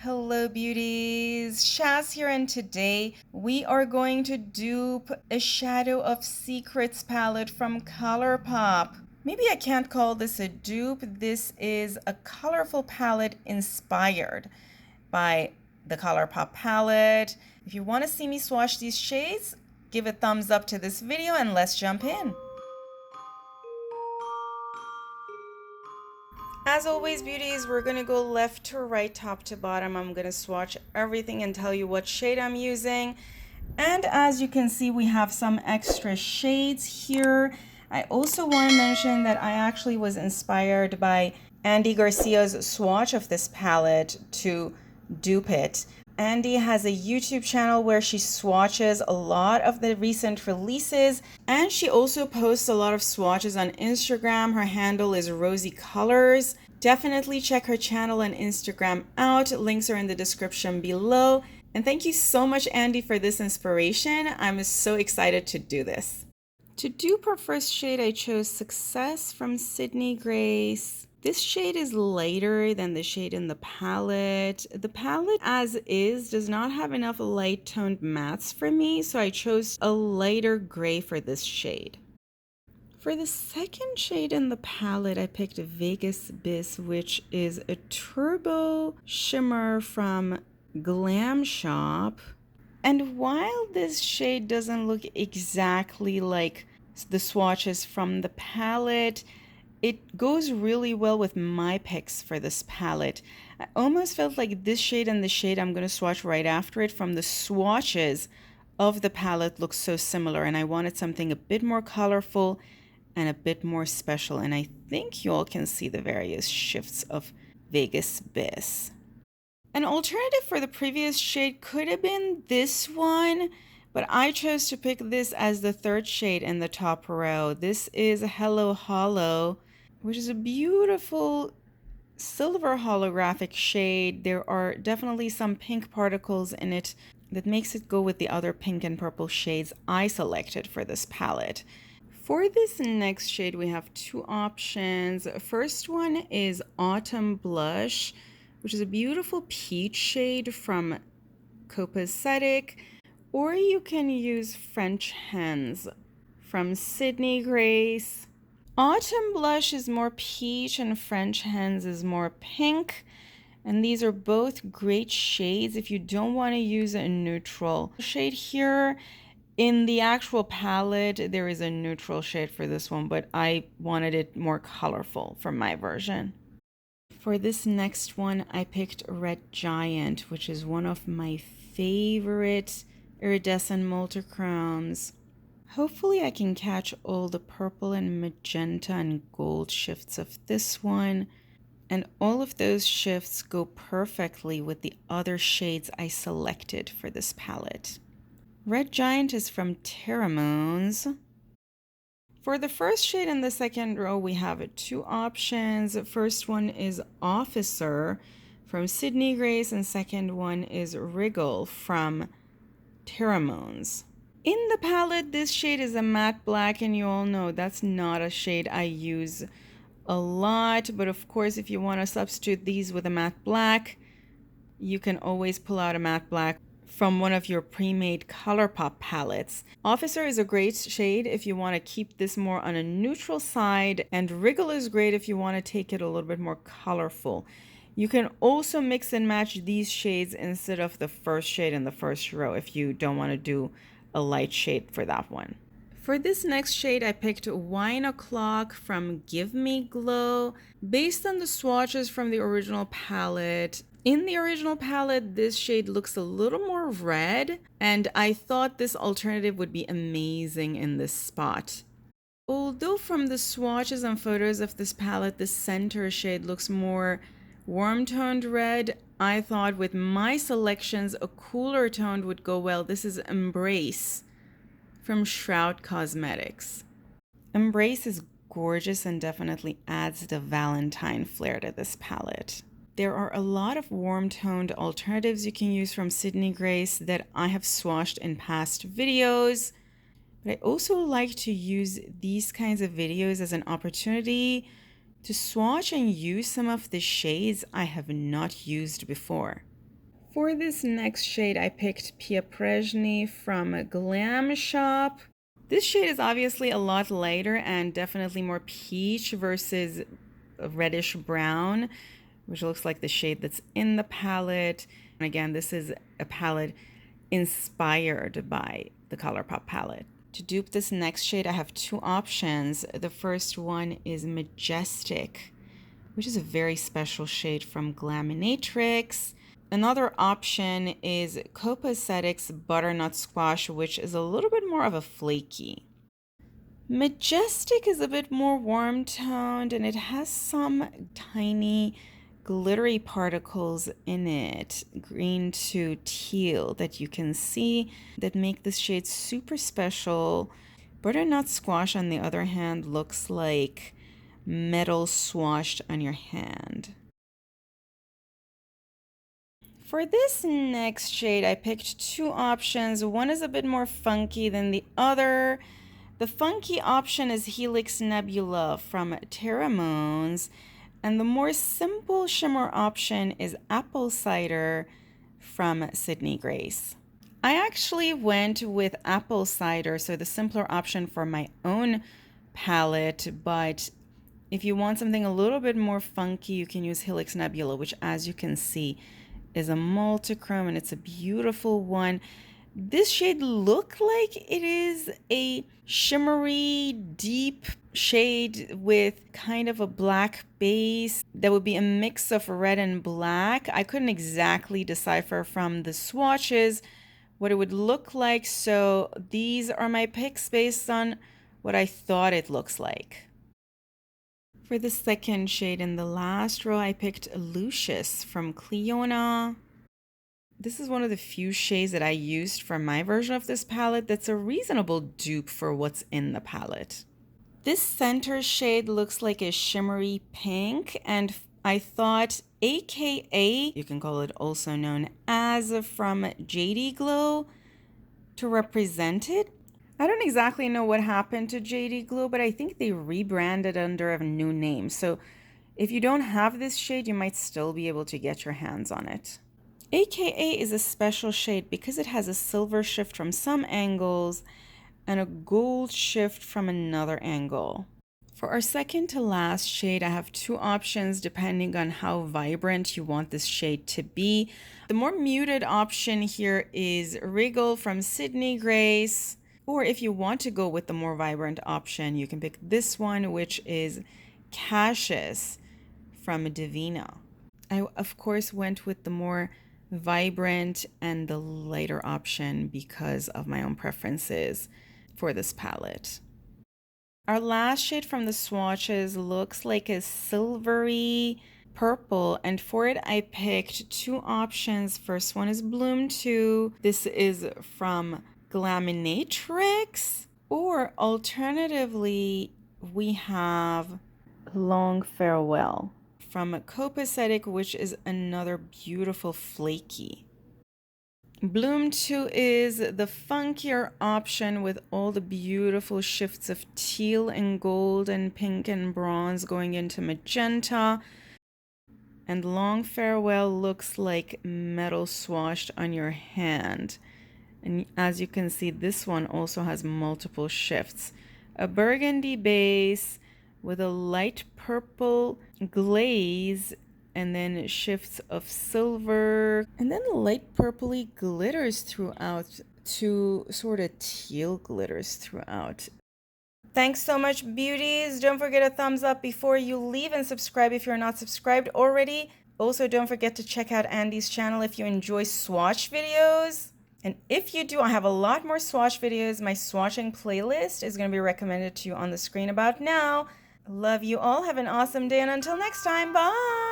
Hello beauties, Shaz here, and today we are going to dupe a Shadow of Secrets palette from Colourpop. Maybe I can't call this a dupe. This is a colorful palette inspired by the Colourpop palette. If you want to see me swatch these shades, give a thumbs up to this video and let's jump in. As always, beauties, we're going to go left to right, top to bottom. I'm going to swatch everything and tell you what shade I'm using. And as you can see, we have some extra shades here. I also want to mention that I actually was inspired by Andy Garcia's swatch of this palette to dupe it. Andy has a YouTube channel where she swatches a lot of the recent releases, and she also posts a lot of swatches on Instagram. Her handle is Rosy Colors. Definitely check her channel and Instagram out. Links are in the description below. And thank you so much, Andy, for this inspiration. I'm so excited to do this. To dupe our first shade, I chose Success from Sydney Grace. This shade is lighter than the shade in the palette. The palette as is does not have enough light toned mattes for me, so I chose a lighter gray for this shade. For the second shade in the palette, I picked Vegas Bis, which is a turbo shimmer from Glam Shop. And while this shade doesn't look exactly like the swatches from the palette, it goes really well with my picks for this palette. I almost felt like this shade and the shade I'm going to swatch right after it from the swatches of the palette look so similar, and I wanted something a bit more colorful and a bit more special, and I think you all can see the various shifts of Vegas Bis. An alternative for the previous shade could have been this one, but I chose to pick this as the third shade in the top row. This is Hello Hollow, which is a beautiful silver holographic shade. There are definitely some pink particles in it that makes it go with the other pink and purple shades I selected for this palette. For this next shade, we have two options. First one is Autumn Blush, which is a beautiful peach shade from Copacetic, or you can use French Hens from Sydney Grace. Autumn Blush is more peach and French Hens is more pink, and these are both great shades if you don't want to use a neutral shade here. In the actual palette, there is a neutral shade for this one, but I wanted it more colorful for my version. For this next one, I picked Red Giant, which is one of my favorite iridescent multichromes. Hopefully I can catch all the purple and magenta and gold shifts of this one, and all of those shifts go perfectly with the other shades I selected for this palette. Red Giant is from Terramoons. For the first shade in the second row, we have two options. First one is Officer from Sydney Grace, and second one is Rigel from Terramoons. In the palette, this shade is a matte black, and you all know that's not a shade I use a lot, but of course, if you want to substitute these with a matte black, you can always pull out a matte black from one of your pre-made Colourpop palettes. Officer is a great shade if you want to keep this more on a neutral side, and Rigel is great if you want to take it a little bit more colorful. You can also mix and match these shades instead of the first shade in the first row if you don't want to do a light shade for that one. For this next shade, I picked Wine O'Clock from Give Me Glow, based on the swatches from the original palette. In the original palette, this shade looks a little more red, and I thought this alternative would be amazing in this spot. Although from the swatches and photos of this palette, the center shade looks more warm-toned red, I thought with my selections, a cooler tone would go well. This is Embrace from Shroud Cosmetics. Embrace is gorgeous and definitely adds the Valentine flair to this palette. There are a lot of warm-toned alternatives you can use from Sydney Grace that I have swatched in past videos, but I also like to use these kinds of videos as an opportunity to swatch and use some of the shades I have not used before. For this next shade, I picked Pieprzny from Glam Shop. This shade is obviously a lot lighter and definitely more peach versus reddish brown, which looks like the shade that's in the palette. And again, this is a palette inspired by the Colourpop palette. To dupe this next shade, I have two options. The first one is Majestic, which is a very special shade from Glaminatrix. Another option is Copacetic's Butternut Squash, which is a little bit more of a flaky. Majestic is a bit more warm toned and it has some tiny glittery particles in it, green to teal, that you can see that make this shade super special. Butternut Squash, on the other hand, looks like metal swashed on your hand. For this next shade, I picked two options. One is a bit more funky than the other. The funky option is Helix Nebula from Terramoons, and the more simple shimmer option is Apple Cider from Sydney Grace. I actually went with Apple Cider, so the simpler option for my own palette, but if you want something a little bit more funky, you can use Helix Nebula, which, as you can see, is a multichrome and it's a beautiful one. This shade looks like it is a shimmery, deep shade with kind of a black base that would be a mix of red and black. I couldn't exactly decipher from the swatches what it would look like, so these are my picks based on what I thought it looks like. For the second shade in the last row, I picked Lucius from Cleona. This is one of the few shades that I used for my version of this palette that's a reasonable dupe for what's in the palette. This center shade looks like a shimmery pink, and I thought AKA, you can call it also known as, from JD Glow to represent it. I don't exactly know what happened to JD Glow, but I think they rebranded under a new name. So if you don't have this shade, you might still be able to get your hands on it. AKA is a special shade because it has a silver shift from some angles and a gold shift from another angle. For our second to last shade, I have two options depending on how vibrant you want this shade to be. The more muted option here is Regal from Sydney Grace. Or if you want to go with the more vibrant option, you can pick this one, which is Cassius from Devinah. I, of course, went with the more vibrant and the lighter option because of my own preferences for this palette. Our last shade from the swatches looks like a silvery purple, and for it I picked two options. First one is Bloom 2. This is from Glaminatrix, or alternatively we have Long Farewell from Copacetic, which is another beautiful flaky. Bloom 2 is the funkier option with all the beautiful shifts of teal and gold and pink and bronze going into magenta. And Long Farewell looks like metal swashed on your hand. And as you can see, this one also has multiple shifts. A burgundy base with a light purple glaze, and then shifts of silver, and then the light purpley glitters throughout to sort of teal glitters throughout. Thanks so much, beauties. Don't forget a thumbs up before you leave, and subscribe if you're not subscribed already. Also, don't forget to check out Andy's channel if you enjoy swatch videos. And if you do, I have a lot more swatch videos. My swatching playlist is going to be recommended to you on the screen about now. Love you all. Have an awesome day, and until next time, bye!